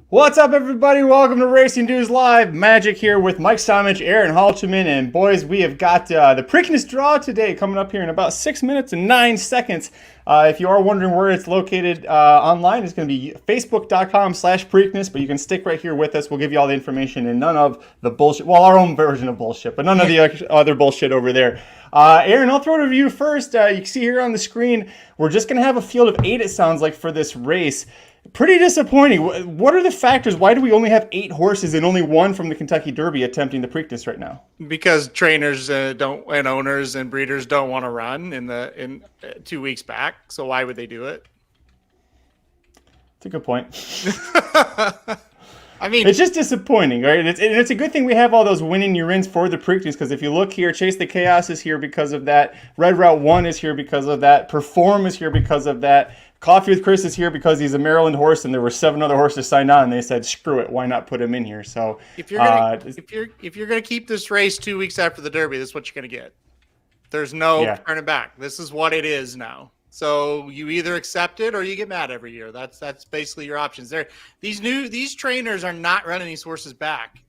What's up, everybody? Welcome to Racing Dudes Live. Magic here with Mike Somich, Aaron Halterman, and boys, we have got the Preakness draw today coming up here in about 6 minutes and 9 seconds. If you are wondering where it's located online, it's going to be facebook.com/Preakness, but you can stick right here with us. We'll give you all the information and none of the bullshit. Well, our own version of bullshit, but none of the other bullshit over there. Aaron, I'll throw it to you first. You can see here on the screen, we're just going to have a field of 8, it sounds like, for this race. Pretty disappointing. What are the factors? Why do we only have 8 horses and only 1 from the Kentucky Derby attempting the Preakness right now? Because trainers don't, and owners and breeders don't want to run in 2 weeks back. So why would they do it? That's a good point. I mean, it's just disappointing, right? And it's a good thing we have all those winning urines for the Preakness, because if you look here, Chase the Chaos is here because of that. Red Route 1 is here because of that. Perform is here because of that. Coffee with Chris is here because he's a Maryland horse, and there were 7 other horses signed on, and they said, "Screw it, why not put him in here?" So if you're gonna keep this race 2 weeks after the Derby, this is what you're gonna get. There's no turning back. This is what it is now. So you either accept it or you get mad every year. That's basically your options. These trainers are not running these horses back.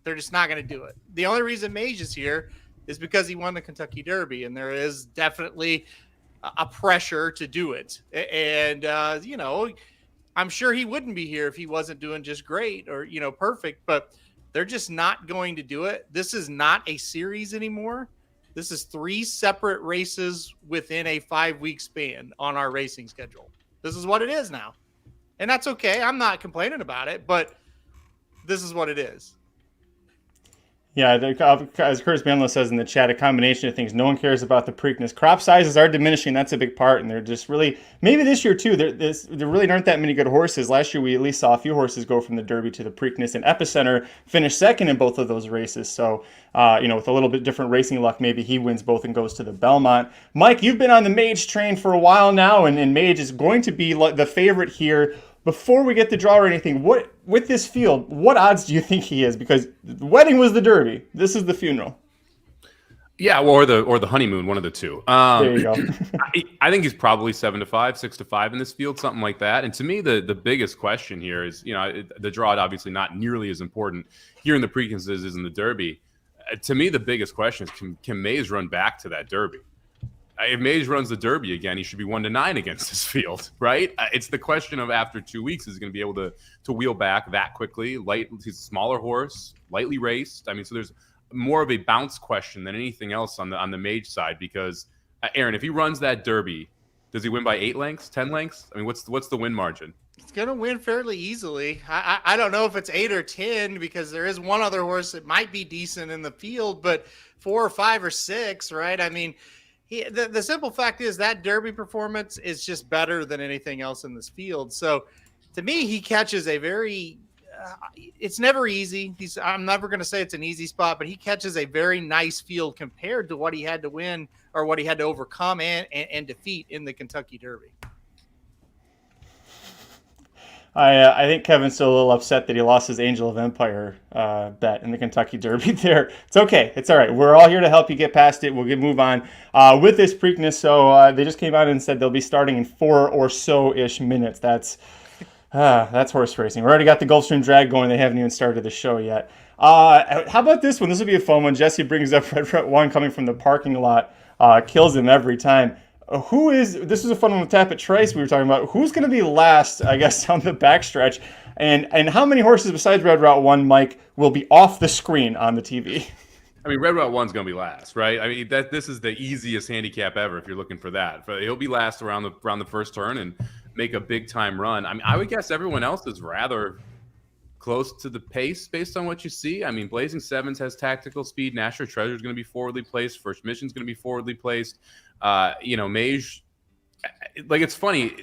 They're just not going to do it. The only reason Mage is here is because he won the Kentucky Derby, and there is definitely a pressure to do it. And I'm sure he wouldn't be here if he wasn't doing just great or perfect. But they're just not going to do it. This is not a series anymore. This is 3 separate races within a 5-week span on our racing schedule. This is what it is now. And that's okay. I'm not complaining about it, but this is what it is. Yeah, as Curtis Manlow says in the chat, a combination of things. No one cares about the Preakness. Crop sizes are diminishing. That's a big part, and they're just really, maybe this year too, there really aren't that many good horses. Last year we at least saw a few horses go from the Derby to the Preakness, and Epicenter finished second in both of those races. So, with a little bit different racing luck, maybe he wins both and goes to the Belmont. Mike, you've been on the Mage train for a while now, and Mage is going to be the favorite here. Before we get the draw or anything, with this field, what odds do you think he is? Because the wedding was the Derby. This is the funeral. Yeah, or the honeymoon, one of the two. There you go. I think he's probably 7-5, 6-5 in this field, something like that. And to me, the biggest question here is, the draw obviously not nearly as important here in the Preakness as is in the Derby. To me, the biggest question is, can Mays run back to that Derby? If Mage runs the Derby again, he should be 1-9 against this field, right? It's the question of after 2 weeks, is he going to be able to wheel back that quickly? He's a smaller horse, lightly raced. I mean, so there's more of a bounce question than anything else on the Mage side, because Aaron, if he runs that Derby, does he win by 8 lengths, 10 lengths? I mean, what's the win margin? He's going to win fairly easily. I don't know if it's 8 or 10, because there is one other horse that might be decent in the field, but 4 or 5 or 6, right? I mean, the simple fact is that Derby performance is just better than anything else in this field. So to me, he catches a very it's never easy. I'm never going to say it's an easy spot, but he catches a very nice field compared to what he had to win or what he had to overcome and defeat in the Kentucky Derby. I think Kevin's still a little upset that he lost his Angel of Empire bet in the Kentucky Derby there. It's okay. It's all right. We're all here to help you get past it. We'll move on with this Preakness. So they just came out and said they'll be starting in 4 or so-ish minutes. That's horse racing. We already got the Gulfstream Drag going. They haven't even started the show yet. How about this one? This will be a fun one. Jesse brings up Red Route 1 coming from the parking lot. Kills him every time. This is a fun one with Tappet Trice we were talking about. Who's going to be last, I guess, on the backstretch? And how many horses besides Red Route 1, Mike, will be off the screen on the TV? I mean, Red Route 1's going to be last, right? I mean, this is the easiest handicap ever if you're looking for that. But he'll be last around the first turn and make a big time run. I mean, I would guess everyone else is rather close to the pace based on what you see. I mean, Blazing Sevens has tactical speed. National Treasure is going to be forwardly placed. First Mission is going to be forwardly placed. Mage, like, it's funny.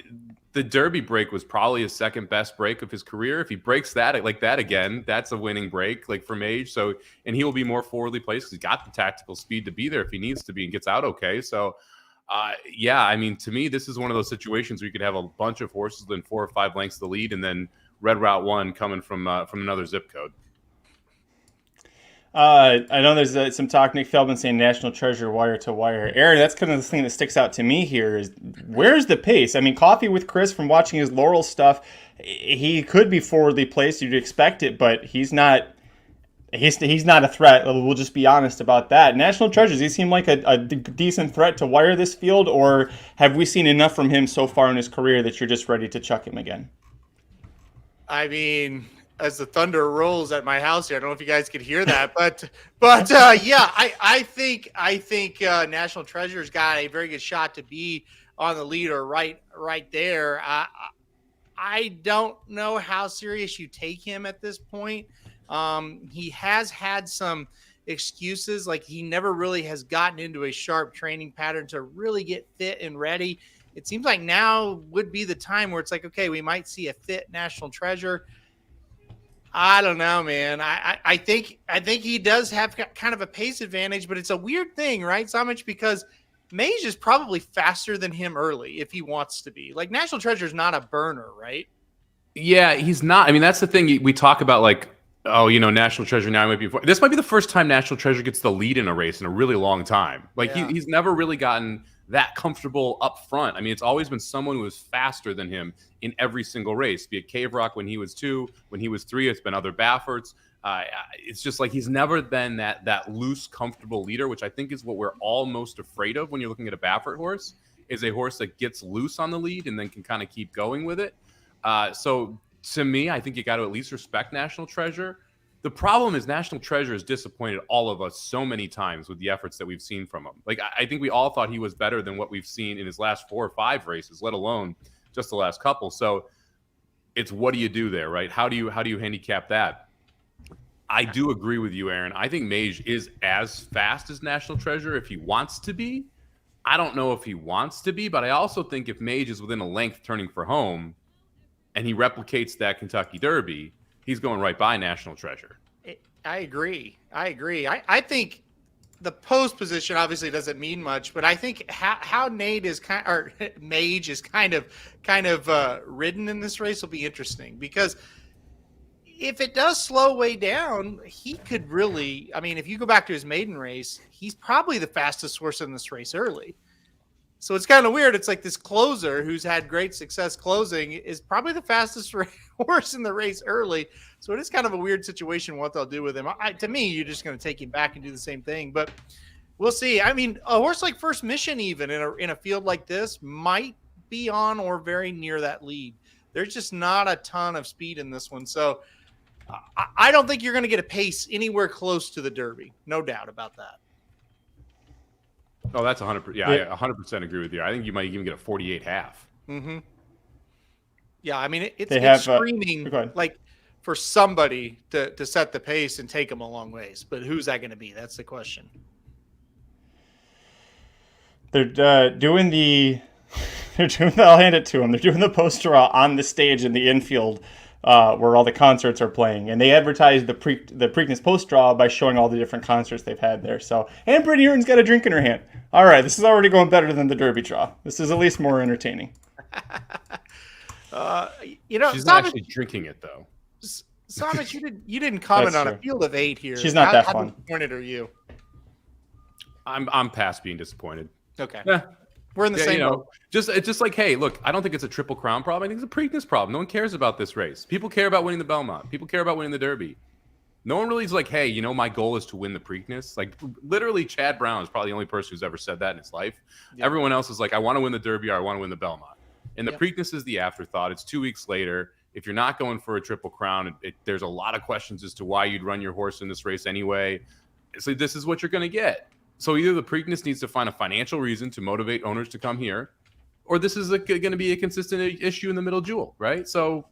The Derby break was probably his second best break of his career. If he breaks that like that again, that's a winning break, like for Mage. So, and he will be more forwardly placed because he's got the tactical speed to be there if he needs to be and gets out okay. So, I mean, to me, this is one of those situations where you could have a bunch of horses within 4 or 5 lengths of the lead, and then Red Route 1 coming from another zip code. I know there's some talk. Nick Feldman saying National Treasure wire to wire. Aaron, that's kind of the thing that sticks out to me here is where's the pace? I mean, Coffee with Chris, from watching his Laurel stuff, he could be forwardly placed. You'd expect it, but he's not. He's not a threat. We'll just be honest about that. National Treasures, he seemed like a decent threat to wire this field, or have we seen enough from him so far in his career that you're just ready to chuck him again? I mean, as the thunder rolls at my house here, I don't know if you guys could hear that, but yeah, I think National Treasure's got a very good shot to be on the lead or right there. I don't know how serious you take him at this point. He has had some excuses, like he never really has gotten into a sharp training pattern to really get fit and ready. It seems like now would be the time where it's like, okay, we might see a fit National Treasure. I don't know, man. I think he does have kind of a pace advantage, but it's a weird thing, right, Somich? Because Mage is probably faster than him early if he wants to be. Like, National Treasure is not a burner, right? Yeah, he's not. I mean, that's the thing we talk about, like, oh, National Treasure now might be. This might be the first time National Treasure gets the lead in a race in a really long time. Like, yeah. He's never really gotten that comfortable up front. I mean, it's always been someone who is faster than him in every single race, be it Cave Rock when he was 2, when he was 3, it's been other Baffords. It's just like he's never been that loose, comfortable leader, which I think is what we're all most afraid of when you're looking at a Baffert horse, is a horse that gets loose on the lead and then can kind of keep going with it. So to me, I think you got to at least respect National Treasure. The problem is National Treasure has disappointed all of us so many times with the efforts that we've seen from him. Like, I think we all thought he was better than what we've seen in his last 4 or 5 races, let alone just the last couple. So it's, what do you do there, right? How do you handicap that? I do agree with you, Aaron. I think Mage is as fast as National Treasure if he wants to be. I don't know if he wants to be, but I also think if Mage is within a length turning for home and he replicates that Kentucky Derby, he's going right by National Treasure. I agree. I think the post position obviously doesn't mean much, but I think how Mage is kind of ridden in this race will be interesting, because if it does slow way down, he could really, I mean, if you go back to his maiden race, he's probably the fastest horse in this race early. So it's kind of weird. It's like this closer who's had great success closing is probably the fastest horse in the race early. So it is kind of a weird situation what they'll do with him. To me, you're just going to take him back and do the same thing. But we'll see. I mean, a horse like First Mission, even in a field like this, might be on or very near that lead. There's just not a ton of speed in this one. So I don't think you're going to get a pace anywhere close to the Derby. No doubt about that. Oh, that's 100%. Yeah, I 100% agree with you. I think you might even get a 48.5. Mm-hmm. Yeah, I mean, it's screaming like for somebody to set the pace and take them a long ways. But who's that going to be? That's the question. They're doing the I'll hand it to them. They're doing the post draw on the stage in the infield where all the concerts are playing, and they advertise the Preakness post draw by showing all the different concerts they've had there. So, and Brittany Aaron's got a drink in her hand. All right, this is already going better than the Derby draw. This is at least more entertaining. She's not actually drinking it though. Somich, you didn't comment on a field of 8 here. She's not that fun. How disappointed are you? I'm past being disappointed. Okay. We're in the same boat. It's just like, hey, look, I don't think it's a Triple Crown problem. I think it's a Preakness problem. No one cares about this race. People care about winning the Belmont. People care about winning the Derby. No one really is like, hey, my goal is to win the Preakness. Like, literally, Chad Brown is probably the only person who's ever said that in his life. Yeah. Everyone else is like, I want to win the Derby or I want to win the Belmont. And the Preakness is the afterthought. It's 2 weeks later. If you're not going for a Triple Crown, there's a lot of questions as to why you'd run your horse in this race anyway. So this is what you're going to get. So either the Preakness needs to find a financial reason to motivate owners to come here, or this is going to be a consistent issue in the middle jewel, right? So,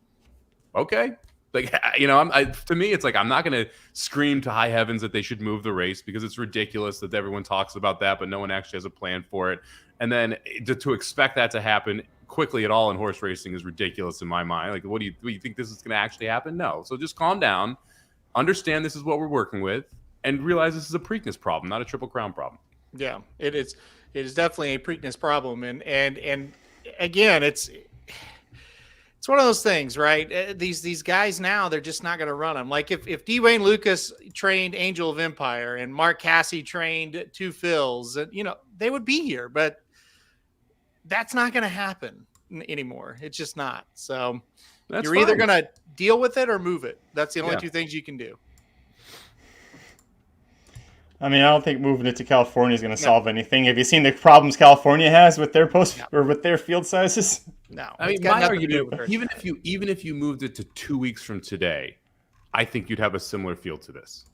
okay. Like, to me, it's like I'm not going to scream to high heavens that they should move the race because it's ridiculous that everyone talks about that, but no one actually has a plan for it. And then to expect that to happen quickly at all in horse racing is ridiculous in my mind. Like, do you think this is going to actually happen? No. So just calm down, understand this is what we're working with, and realize this is a Preakness problem, not a Triple Crown problem. Yeah, it is. It is definitely a Preakness problem, and again, it's one of those things, right? These guys now, they're just not going to run them. Like if Dwayne Lucas trained Angel of Empire and Mark Casse trained Two Phils, they would be here, but that's not going to happen anymore. It's just not. So you're either going to deal with it or move it. That's the only two things you can do. I mean, I don't think moving it to California is going to solve anything. Have you seen the problems California has with their or with their field sizes? No. I mean, my argument, even if you moved it to 2 weeks from today, I think you'd have a similar feel to this.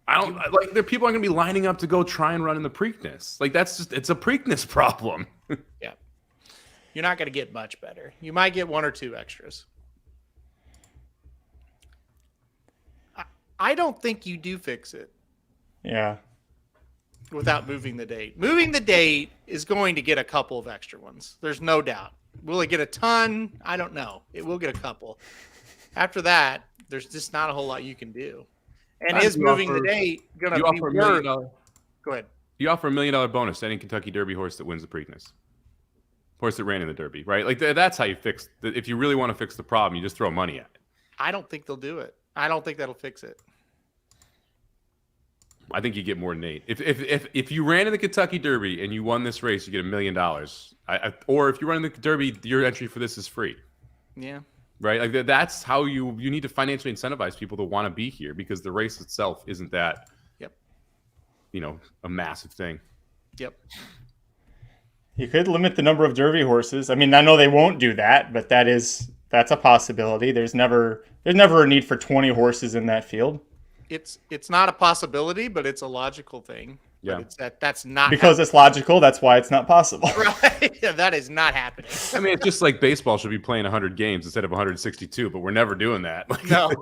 People are going to be lining up to go try and run in the Preakness. Like it's a Preakness problem. Yeah. You're not going to get much better. You might get one or two extras. I don't think you do fix it. Yeah. Without moving the date. Moving the date is going to get a couple of extra ones. There's no doubt. Will it get a ton? I don't know. It will get a couple. After that, there's just not a whole lot you can do. And is moving the date going to be worth? Go ahead. You offer $1 million bonus to any Kentucky Derby horse that wins the Preakness. Horse that ran in the Derby, right? Like that's how you fix. If you really want to fix the problem, you just throw money at it. I don't think they'll do it. I don't think that'll fix it. I think you get more than 8. If you ran in the Kentucky Derby and you won this race, you get $1 million. Or if you run in the Derby, your entry for this is free. Yeah. Right? Like that's how you need to financially incentivize people to want to be here because the race itself isn't that, a massive thing. Yep. You could limit the number of Derby horses. I mean, I know they won't do that, but that's a possibility. There's never a need for 20 horses in that field. It's not a possibility, but it's a logical thing. Yeah. But that's not because it's logical. That's why it's not possible. Right. Yeah, that is not happening. I mean, it's just like baseball should be playing 100 games instead of 162, but we're never doing that. No.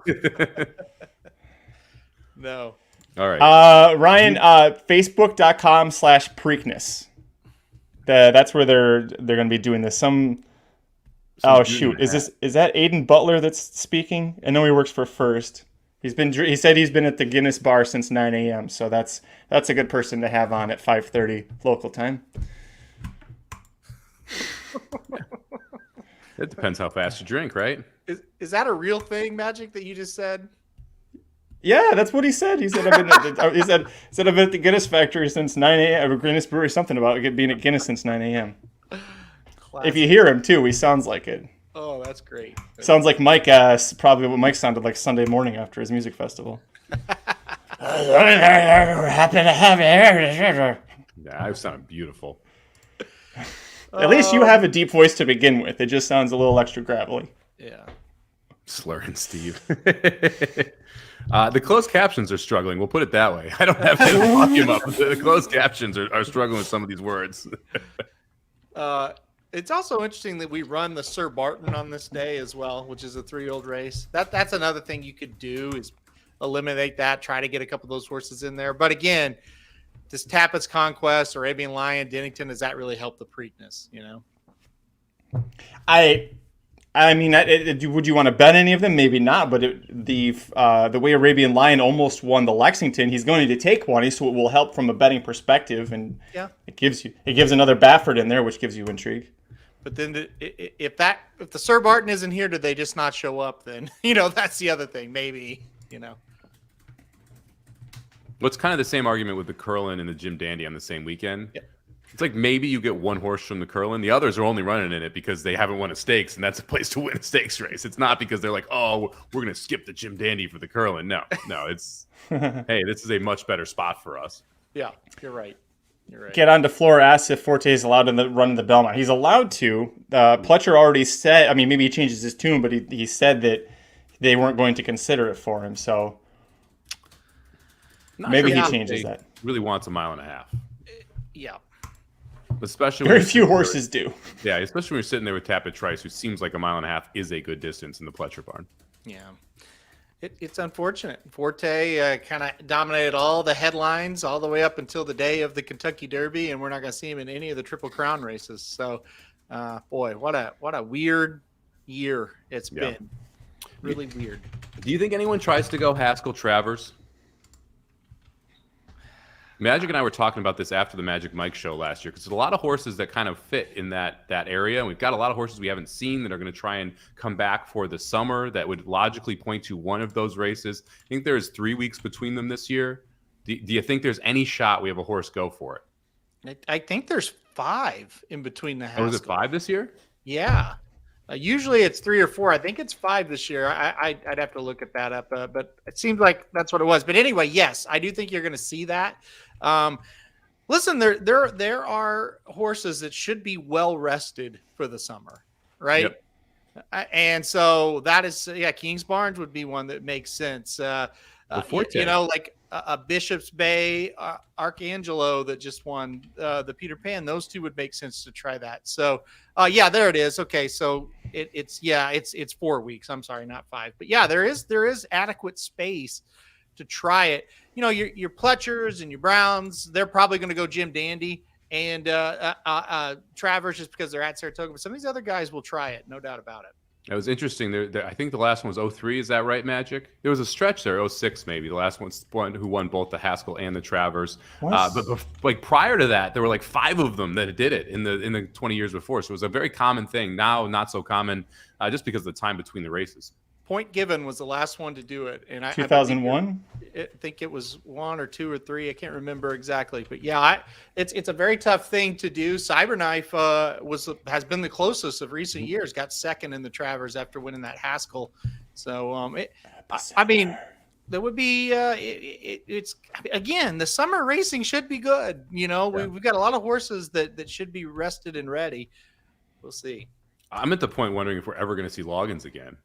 No. All right. Ryan, Facebook.com/Preakness. That's where they're going to be doing this. Oh shoot! Is that Aiden Butler that's speaking? I know he works for First. He said he's been at the Guinness bar since 9 a.m. So that's a good person to have on at 5:30 local time. It depends how fast you drink, right? Is that a real thing, Magic, that you just said? Yeah, that's what he said. He said I've been at the Guinness factory since 9 a.m. or Guinness brewery, something about being at Guinness since 9 a.m. Classic. If you hear him too, he sounds like it. Oh, that's great. Sounds like Mike, probably what Mike sounded like Sunday morning after his music festival. Yeah, I sounded beautiful. At least you have a deep voice to begin with. It just sounds a little extra gravelly. Yeah. Slurring Steve. The closed captions are struggling. We'll put it that way. I don't have to lock him up. The closed captions are struggling with some of these words. It's also interesting that we run the Sir Barton on this day as well, which is a 3-year-old race. That's another thing you could do is eliminate that, try to get a couple of those horses in there. But again, this Tappett's Conquest or Arabian Lion, Dennington, does that really help the Preakness, I mean, would you want to bet any of them? Maybe not. But the way Arabian Lion almost won the Lexington, he's going to take one, so it will help from a betting perspective, and it gives another Baffert in there, which gives you intrigue. But then, if the Sir Barton isn't here, did they just not show up? Then that's the other thing. Maybe What's kind of the same argument with the Curlin and the Jim Dandy on the same weekend. Yep. It's like maybe you get one horse from the Curlin. The others are only running in it because they haven't won a stakes, and that's a place to win a stakes race. It's not because they're like, oh, we're going to skip the Jim Dandy for the Curlin. No, it's, hey, this is a much better spot for us. Yeah, you're right. Get on to floor asks if Forte is allowed to run the Belmont. He's allowed to. Pletcher already said, I mean, maybe he changes his tune, but he said that they weren't going to consider it for him. So Maybe he changes that. Really wants a mile and a half. Yeah. Especially very few horses do. Yeah, especially when you're sitting there with Tapit Trice, who seems like a mile and a half is a good distance in the Pletcher barn. Yeah. It's unfortunate. Forte kind of dominated all the headlines all the way up until the day of the Kentucky Derby, and we're not going to see him in any of the Triple Crown races. So, boy, what a weird year it's been. Really weird. Do you think anyone tries to go Haskell Travers? Magic and I were talking about this after the Magic Mike show last year because there's a lot of horses that kind of fit in that area. And we've got a lot of horses we haven't seen that are going to try and come back for the summer that would logically point to one of those races. I think there's 3 weeks between them this year. Do you think there's any shot we have a horse go for it? I think there's 5 in between the Haskell. Oh, is it 5 this year? Yeah. Usually it's 3 or 4. I think it's 5 this year. I'd have to look at that up, but it seems like that's what it was. But anyway, yes, I do think you're going to see that. Listen, there are horses that should be well rested for the summer, right? Yep. And so that is, Kings Barnes would be one that makes sense. Like a Bishop's Bay, Archangelo that just won the Peter Pan. Those two would make sense to try that. So, there it is. Okay, so it's 4 weeks. I'm sorry, not 5. But yeah, there is adequate space to try it. You know, your Pletchers and your Browns, they're probably going to go Jim Dandy and Travers just because they're at Saratoga. But some of these other guys will try it, no doubt about it. It was interesting. I think the last one was 03. Is that right, Magic? There was a stretch there, 06 maybe. The last one who won both the Haskell and the Travers. But like prior to that, there were like 5 of them that did it in the 20 years before. So it was a very common thing. Now, not so common, just because of the time between the races. Point Given was the last one to do it, and 2001. I think it was 1 or 2 or 3. I can't remember exactly, but yeah, it's a very tough thing to do. Cyberknife has been the closest of recent years. Got second in the Travers after winning that Haskell. So there would be it's again, the summer racing should be good. You know, we've got a lot of horses that should be rested and ready. We'll see. I'm at the point wondering if we're ever going to see Loggins again.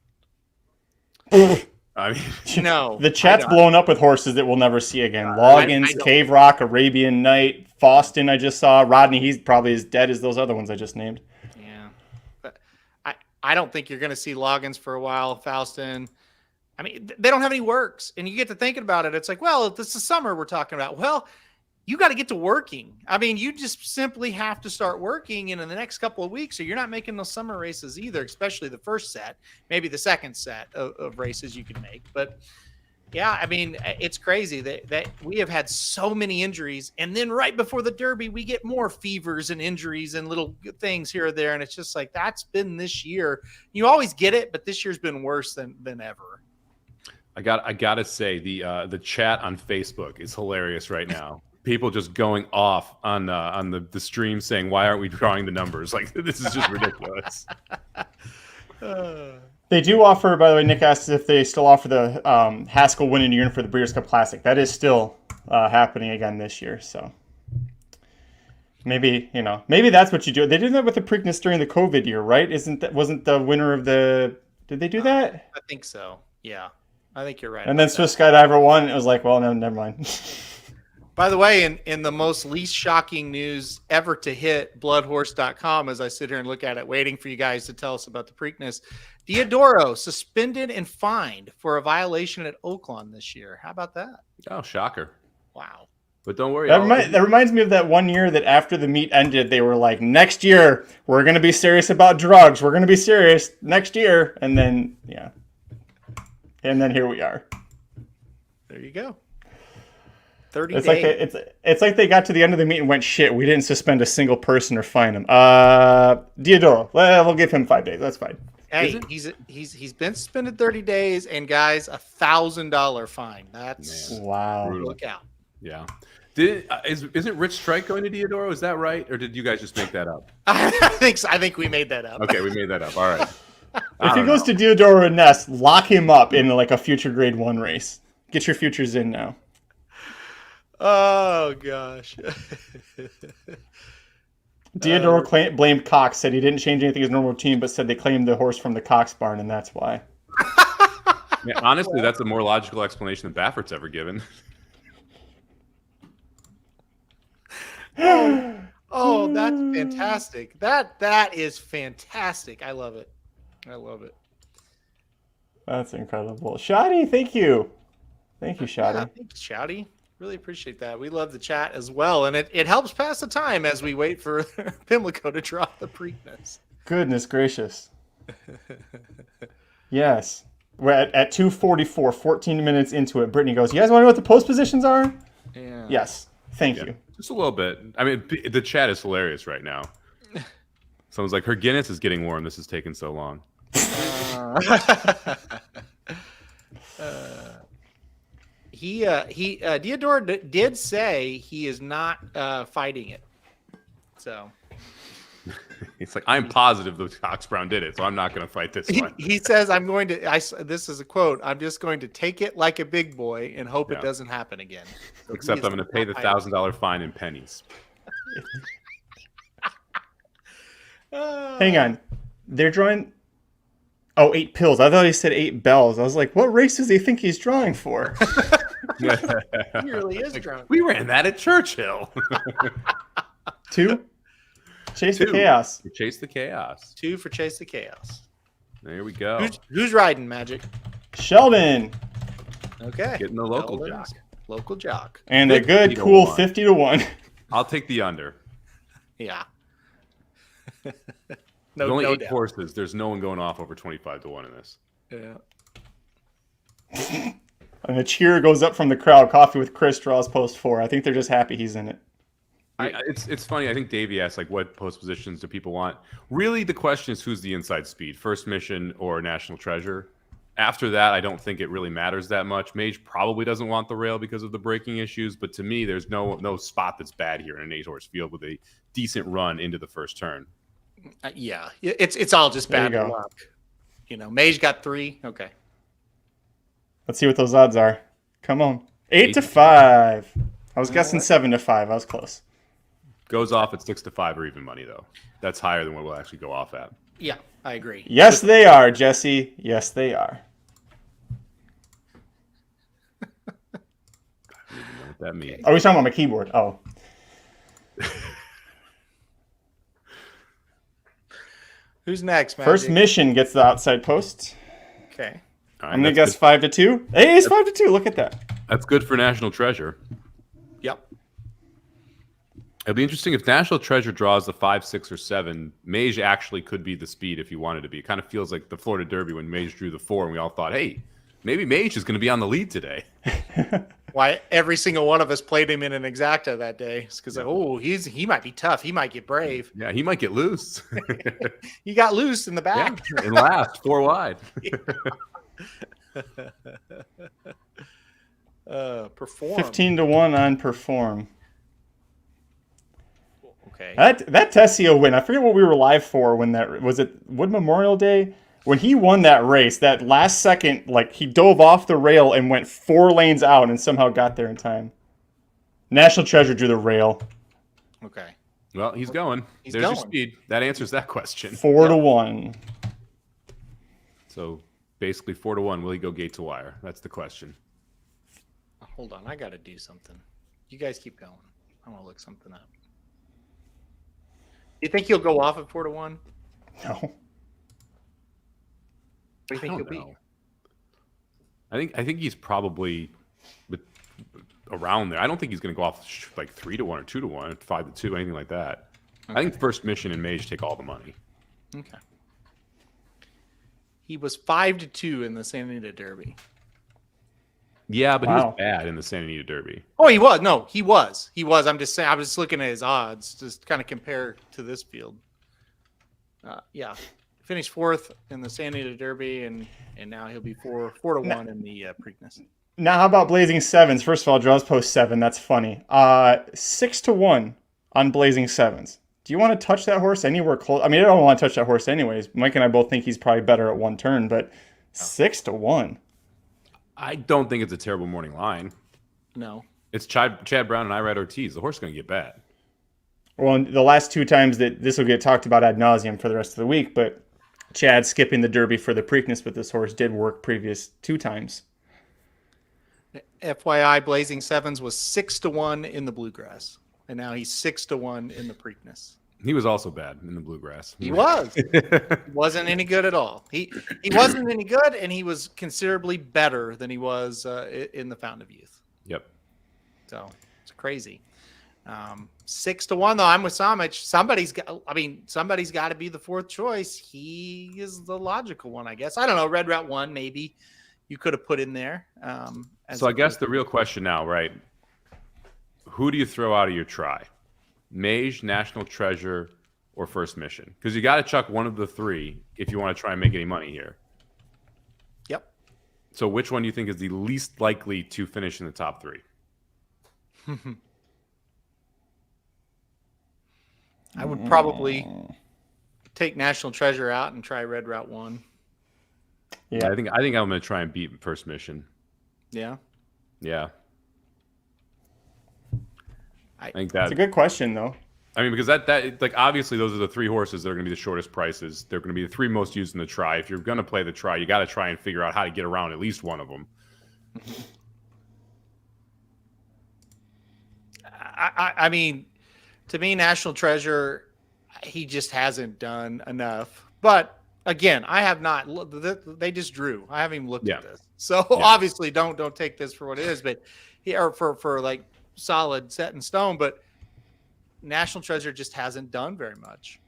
I mean, no, the chat's blown up with horses that we'll never see again. Loggins, Cave Rock, Arabian Night, Faustin. I just saw Rodney. He's probably as dead as those other ones I just named. Yeah, but I don't think you're going to see Loggins for a while. Faustin. I mean, they don't have any works, and you get to thinking about it. It's like, well, this is summer we're talking about. Well, you got to get to working. I mean, you just simply have to start working in the next couple of weeks, or you're not making those summer races either, especially the first set, maybe the second set of races you can make. But yeah, I mean, it's crazy that we have had so many injuries. And then right before the Derby, we get more fevers and injuries and little things here or there. And it's just like, that's been this year. You always get it, but this year's been worse than ever. I gotta say the chat on Facebook is hilarious right now. People just going off on the stream saying, why aren't we drawing the numbers? Like, this is just ridiculous. They do offer, by the way, Nick asked if they still offer the Haskell winning urine for the Breeders' Cup Classic. That is still happening again this year. So maybe that's what you do. They did that with the Preakness during the COVID year, right? Wasn't the winner of the, did they do that? I think so. Yeah, I think you're right. And then Swiss Skydiver won. And it was like, well, no, never mind. By the way, in the most least shocking news ever to hit bloodhorse.com, as I sit here and look at it, waiting for you guys to tell us about the Preakness, Diodoro suspended and fined for a violation at Oaklawn this year. How about that? Oh, shocker. Wow. But don't worry. That reminds me of that one year that after the meet ended, they were like, next year, we're going to be serious about drugs. We're going to be serious next year. And then, yeah. And then here we are. There you go. 30 it's days. It's like they got to the end of the meet and went, shit, we didn't suspend a single person or fine him. Diodoro, we'll give him 5 days. That's fine. Hey, he's been suspended 30 days, and guys, $1,000 fine. That's wow. Look out. Yeah. Isn't Rich Strike going to Diodoro? Is that right, or did you guys just make that up? I think we made that up. Okay, we made that up. All right. If he goes to Diodoro and Ness, lock him up in like a future Grade 1 race. Get your futures in now. Oh gosh. Diodoro blamed Cox, said he didn't change anything in his normal routine, but said they claimed the horse from the Cox barn, and that's why. Yeah, honestly, that's a more logical explanation than Baffert's ever given. Oh, that's fantastic. That is fantastic. I love it. That's incredible. Shoddy, thank you. Thank you, Shoddy. Yeah, thanks, Shouty. Really appreciate that. We love the chat as well. And it helps pass the time as we wait for Pimlico to drop the Preakness. Goodness gracious. Yes. We're at 2:44, 14 minutes into it. Brittany goes, you guys want to know what the post positions are? Yeah. Yes. Thank you. Just a little bit. I mean, the chat is hilarious right now. Someone's like, her Guinness is getting warm. This is taking so long. Diodor did say he is not fighting it. So it's like, I'm positive the Cox Brown did it, so I'm not going to fight this one. He says, this is a quote, I'm just going to take it like a big boy and hope it doesn't happen again. So except I'm going to pay the $1,000 fine in pennies. Hang on. They're drawing... Oh, 8 pills. I thought he said 8 bells. I was like, what race does he think he's drawing for? He really is drunk. We ran that at Churchill. 2? Chase the Chaos. Chase the Chaos. 2 for Chase the Chaos. There we go. Who's riding, Magic? Sheldon. Okay. Getting the local Sheldon's jock. Local jock. And a good, cool 50-1. I'll take the under. Yeah. There's only 8 horses. There's no one going off over 25-1 in this. Yeah. And the cheer goes up from the crowd. Coffee with Chris draws post 4. I think they're just happy he's in it. It's funny. I think Davey asked, like, what post positions do people want? Really, the question is who's the inside speed, First Mission or National Treasure? After that, I don't think it really matters that much. Mage probably doesn't want the rail because of the braking issues, but to me, there's no spot that's bad here in an 8-horse field with a decent run into the first turn. Yeah, it's all just bad luck. You know, Mage got 3. Okay. Let's see what those odds are. Come on. 8-5. I was guessing 7-5. I was close. Goes off at 6-5 or even money, though. That's higher than what we'll actually go off at. Yeah, I agree. Yes, they are, Jesse. Yes, they are. I don't even know what that means. Oh, he's talking about my keyboard. Oh. Who's next, Magic? First Mission gets the outside post. Okay. All right, I'm going to guess 5-2. Hey, it's 5-2. Look at that. That's good for National Treasure. Yep. It'd be interesting if National Treasure draws the 5, 6, or 7. Mage actually could be the speed if you wanted to be. It kind of feels like the Florida Derby when Mage drew the 4, and we all thought, hey, maybe Mage is going to be on the lead today. Why every single one of us played him in an exacta that day? It's because he might be tough. He might get brave. Yeah, he might get loose. He got loose in the back. Yeah, and last 4 wide. Perform 15-1 on Perform. Okay. That Tessio win. I forget what we were live for when that was. It Wood Memorial Day when he won that race. That last second, like he dove off the rail and went 4 lanes out and somehow got there in time. National Treasure drew the rail. Okay. Well, he's going. There's your speed. That answers that question. 4-1. So basically 4-1. Will he go gate to wire? That's the question. Hold on, I got to do something. You guys keep going. I want to look something up. You think he'll go off at 4-1? No. What do you think he'll be? I think he's probably around there. I don't think he's going to go off like 3-1 or 2-1, 5-2, anything like that. Okay. I think First Mission and Mage take all the money. Okay. He was 5-2 in the Santa Anita Derby. Yeah, but he was bad in the Santa Anita Derby. Oh, he was. No, he was. He was. I'm just saying. I was just looking at his odds, just kind of compare to this field. Yeah, finished 4th in the Santa Anita Derby, and now he'll be 4-1 in the Preakness. Now, how about Blazing Sevens? First of all, draws post 7. That's funny. 6-1 on Blazing Sevens. Do you want to touch that horse anywhere close? I mean, I don't want to touch that horse anyways. Mike and I both think he's probably better at 1 turn, but 6-1. I don't think it's a terrible morning line. No. It's Chad Brown and Irad Ortiz. The horse is going to get bad. Well, the last 2 times that this will get talked about ad nauseum for the rest of the week, but Chad skipping the Derby for the Preakness with this horse did work previous 2 times. FYI, Blazing Sevens was 6-1 in the Bluegrass. and now he's 6-1 in the Preakness. He was also bad in the Bluegrass. He was. He wasn't any good at all. He wasn't any good, and he was considerably better than he was in the Fountain of Youth. Yep. So it's crazy. 6-1 though. I'm with Somich. Somebody's got to be the fourth choice. He is the logical one, I guess. I don't know. Red Route 1, maybe you could have put in there. So I guess the real question now, right? Who do you throw out of your try? Mage, National Treasure, or First Mission? Because you got to chuck one of the three if you want to try and make any money here. Yep. So which one do you think is the least likely to finish in the top three? I would probably take National Treasure out and try Red Route 1. Yeah, I think I'm going to try and beat First Mission. Yeah. Yeah. I think that's a good question, though. I mean, because that like obviously those are the three horses that are going to be the shortest prices. They're going to be the three most used in the try. If you're going to play the try, you got to try and figure out how to get around at least one of them. I mean, to me, National Treasure, he just hasn't done enough. But again, I have not. They just drew. I haven't even looked at this. So obviously, don't take this for what it is. But here for like solid set in stone. But National Treasure just hasn't done very much.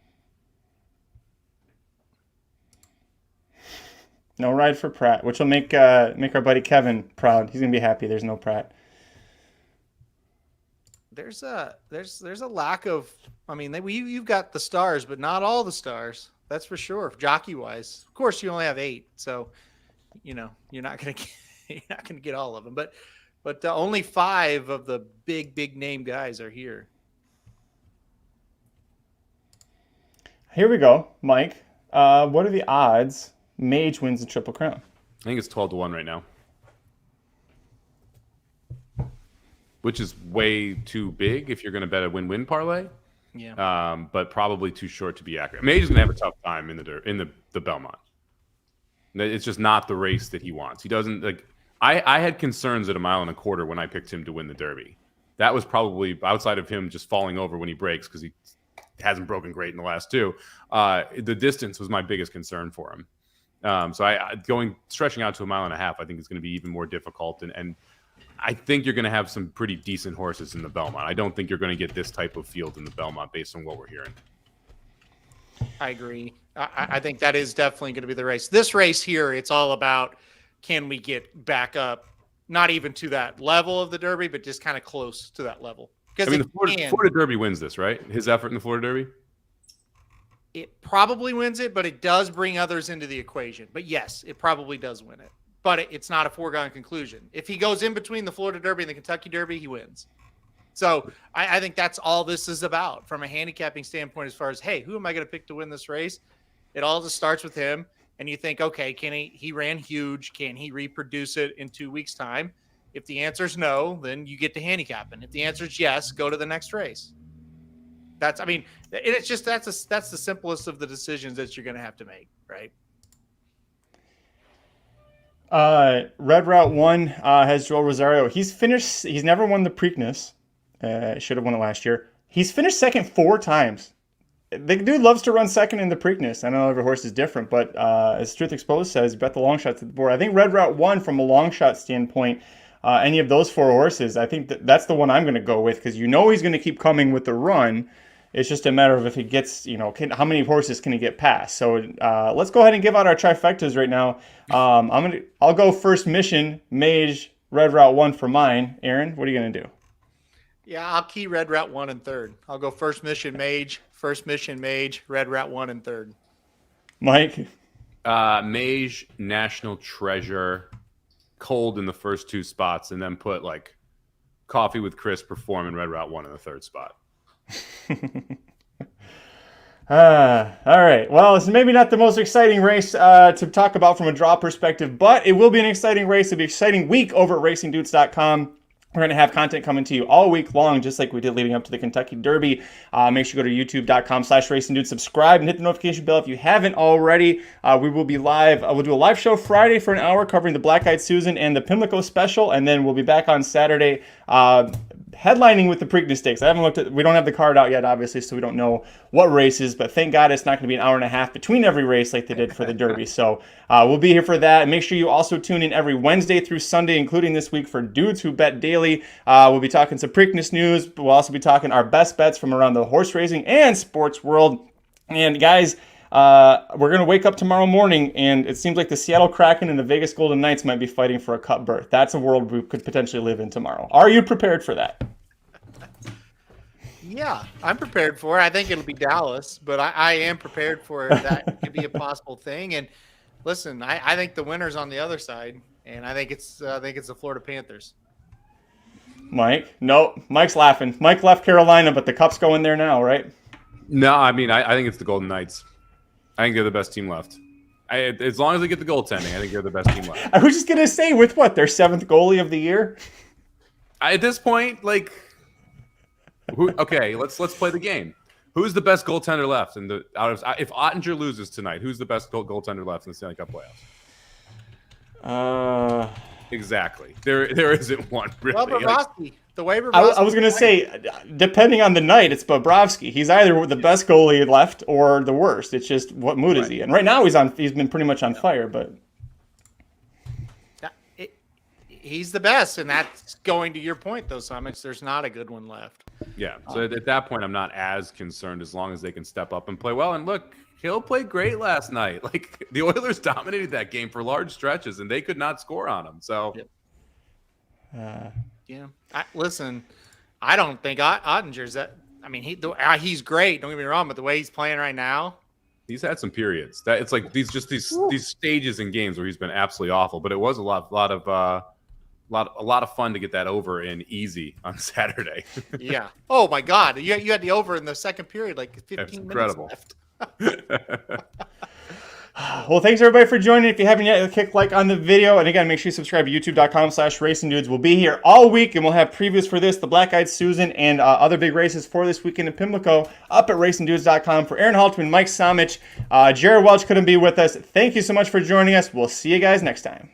No ride for Pratt, which will make our buddy Kevin proud. He's gonna be happy. There's no Pratt. There's a lack of. I mean, you've got the stars, but not all the stars. That's for sure. Jockey wise, of course, you only have 8, so you're not gonna get all of them. But only 5 of the big name guys are here. Here we go, Mike. What are the odds Mage wins the Triple Crown? I think it's 12-1 right now, which is way too big if you're going to bet a win-win parlay. Yeah. But probably too short to be accurate. Mage is going to have a tough time in the Belmont. It's just not the race that he wants. He doesn't like. I had concerns at 1.25 miles when I picked him to win the Derby. That was probably outside of him just falling over when he breaks because he hasn't broken great in the last 2. The distance was my biggest concern for him. So stretching out to 1.5 miles, I think is going to be even more difficult. And I think you're going to have some pretty decent horses in the Belmont. I don't think you're going to get this type of field in the Belmont based on what we're hearing. I agree. I think that is definitely going to be the race. This race here, it's all about can we get back up, not even to that level of the Derby, but just kind of close to that level. I mean, the Florida Derby wins this, right? His effort in the Florida Derby? It probably wins it, but it does bring others into the equation. But yes, it probably does win it. But it's not a foregone conclusion. If he goes in between the Florida Derby and the Kentucky Derby, he wins. So I think that's all this is about from a handicapping standpoint as far as, hey, who am I going to pick to win this race? It all just starts with him. And you think, okay, can he ran huge. Can he reproduce it in 2 weeks' time? If the answer is no, then you get to handicapping. If the answer is yes, go to the next race. That's the simplest of the decisions that you're going to have to make, right? Red Route 1 has Joel Rosario. He's never won the Preakness. Should have won it last year. He's finished second 4 times. The dude loves to run second in the Preakness. I know every horse is different, but as Truth Exposed says, bet the long shots at the board. I think Red Route 1, from a long shot standpoint, any of those 4 horses, I think that's the one I'm going to go with because he's going to keep coming with the run. It's just a matter of if he gets, how many horses can he get past. So let's go ahead and give out our trifectas right now. I'll go First Mission, Mage, Red Route 1 for mine. Aaron, what are you going to do? Yeah, I'll key Red Route 1 and 3rd. I'll go First Mission, Mage, Red Route 1 and 3rd. Mike? Mage, National Treasure, Cold in the first 2 spots, and then put like Coffee with Chris Perform in Red Route 1 in the 3rd spot. All right. Well, it's maybe not the most exciting race to talk about from a draw perspective, but it will be an exciting race. It'll be an exciting week over at racingdudes.com. We're going to have content coming to you all week long, just like we did leading up to the Kentucky Derby. Make sure you go to youtube.com/racingdudes, subscribe, and hit the notification bell if you haven't already. We will be live. We'll do a live show Friday for an hour covering the Black Eyed Susan and the Pimlico special, and then we'll be back on Saturday headlining with the Preakness Stakes. We don't have the card out yet, obviously, so we don't know what races, but thank God it's not going to be an hour and a half between every race like they did for the Derby. So we'll be here for that. And make sure you also tune in every Wednesday through Sunday, including this week for Dudes Who Bet Daily. We'll be talking some Preakness news, but we'll also be talking our best bets from around the horse racing and sports world. And guys, we're going to wake up tomorrow morning, and it seems like the Seattle Kraken and the Vegas Golden Knights might be fighting for a cup berth. That's a world we could potentially live in tomorrow. Are you prepared for that? Yeah, I'm prepared for it. I think it'll be Dallas, but I am prepared for that to be a possible thing. And listen, I think the winner's on the other side, and I think it's the Florida Panthers. Mike? No, Mike's laughing. Mike left Carolina, but the cup's going there now, right? No, I mean, I think it's the Golden Knights. I think they're the best team left. As long as they get the goaltending, I think they're the best team left. I was just going to say, with what, their 7th goalie of the year? At this point, like, okay, let's play the game. Who's the best goaltender left? If Ottinger loses tonight, who's the best goaltender left in the Stanley Cup playoffs? Exactly. There isn't one, really. Well, Bobrovsky. The way I was going to say, depending on the night, it's Bobrovsky. He's either the best goalie left or the worst. It's just what mood is he in. Right now, he's been pretty much on fire, but he's the best, and that's going to your point, though, Somich. There's not a good one left. Yeah. So at that point, I'm not as concerned as long as they can step up and play well. And look, Hill played great last night. Like, the Oilers dominated that game for large stretches, and they could not score on them. So. Yep. Yeah. Listen, I don't think Ottinger's that. I mean, he's great. Don't get me wrong, but the way he's playing right now, he's had some periods that it's like these stages in games where he's been absolutely awful. But it was a lot of fun to get that over in easy on Saturday. Yeah. Oh my God, you had the over in the second period, like 15 minutes left. Well, thanks everybody for joining. If you haven't yet, click like on the video. And again, make sure you subscribe to youtube.com/racingdudes. We'll be here all week, and we'll have previews for this, the Black Eyed Susan, and other big races for this weekend in Pimlico up at racingdudes.com. For Aaron Halterman, Mike Somich, Jared Welch couldn't be with us. Thank you so much for joining us. We'll see you guys next time.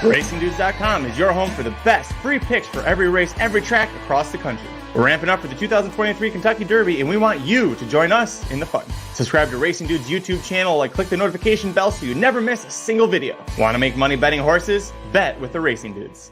RacingDudes.com is your home for the best free picks for every race, every track across the country. We're ramping up for the 2023 Kentucky Derby, and we want you to join us in the fun. Subscribe to Racing Dudes YouTube channel and click the notification bell so you never miss a single video. Want to make money betting horses? Bet with the Racing Dudes.